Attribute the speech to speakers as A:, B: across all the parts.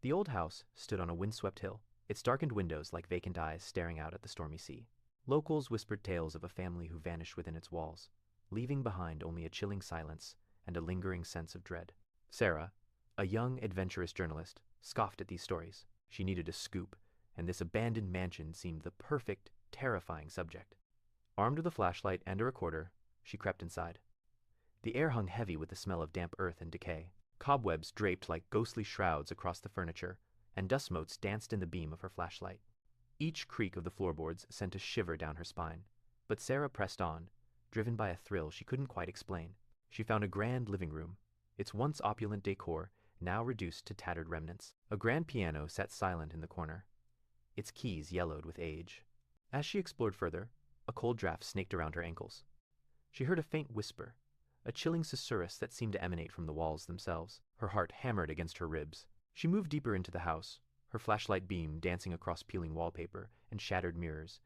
A: The old house stood on a windswept hill, its darkened windows like vacant eyes staring out at the stormy sea. Locals whispered tales of a family who vanished within its walls, leaving behind only a chilling silence and a lingering sense of dread. Sarah, a young, adventurous journalist, scoffed at these stories. She needed a scoop, and this abandoned mansion seemed the perfect, terrifying subject. Armed with a flashlight and a recorder, she crept inside. The air hung heavy with the smell of damp earth and decay. Cobwebs draped like ghostly shrouds across the furniture, and dust motes danced in the beam of her flashlight. Each creak of the floorboards sent a shiver down her spine, but Sarah pressed on, driven by a thrill she couldn't quite explain. She found a grand living room, its once opulent decor now reduced to tattered remnants. A grand piano sat silent in the corner, its keys yellowed with age. As she explored further, a cold draft snaked around her ankles. She heard a faint whisper, a chilling susurrus that seemed to emanate from the walls themselves. Her heart hammered against her ribs. She moved deeper into the house, her flashlight beam dancing across peeling wallpaper and shattered mirrors,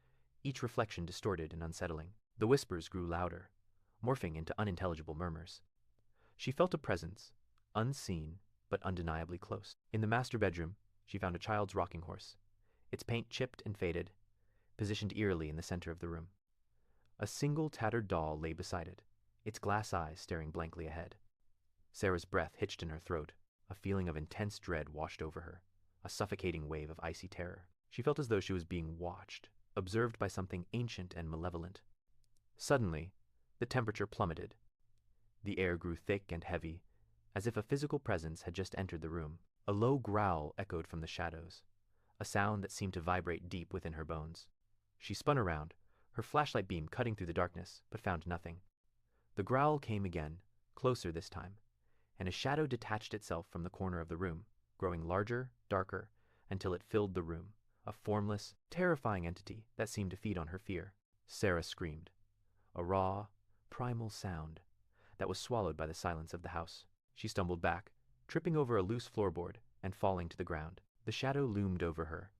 A: each reflection distorted and unsettling. The whispers grew louder, morphing into unintelligible murmurs. She felt a presence, unseen but undeniably close. In the master bedroom, she found a child's rocking horse, its paint chipped and faded, positioned eerily in the center of the room. A single tattered doll lay beside it, its glass eyes staring blankly ahead. Sarah's breath hitched in her throat. A feeling of intense dread washed over her, a suffocating wave of icy terror. She felt as though she was being watched, observed by something ancient and malevolent. Suddenly, the temperature plummeted. The air grew thick and heavy, as if a physical presence had just entered the room. A low growl echoed from the shadows, a sound that seemed to vibrate deep within her bones. She spun around, her flashlight beam cutting through the darkness, but found nothing. The growl came again, closer this time, and a shadow detached itself from the corner of the room, growing larger, darker, until it filled the room, a formless, terrifying entity that seemed to feed on her fear. Sarah screamed, a raw, primal sound that was swallowed by the silence of the house. She stumbled back, tripping over a loose floorboard and falling to the ground. The shadow loomed over her,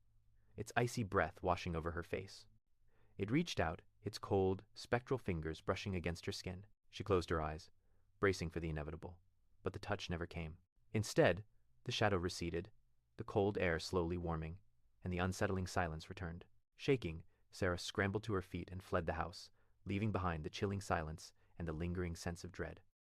A: its icy breath washing over her face. It reached out, its cold, spectral fingers brushing against her skin. She closed her eyes, bracing for the inevitable, but the touch never came. Instead, the shadow receded, the cold air slowly warming, and the unsettling silence returned. Shaking, Sarah scrambled to her feet and fled the house, leaving behind the chilling silence and the lingering sense of dread.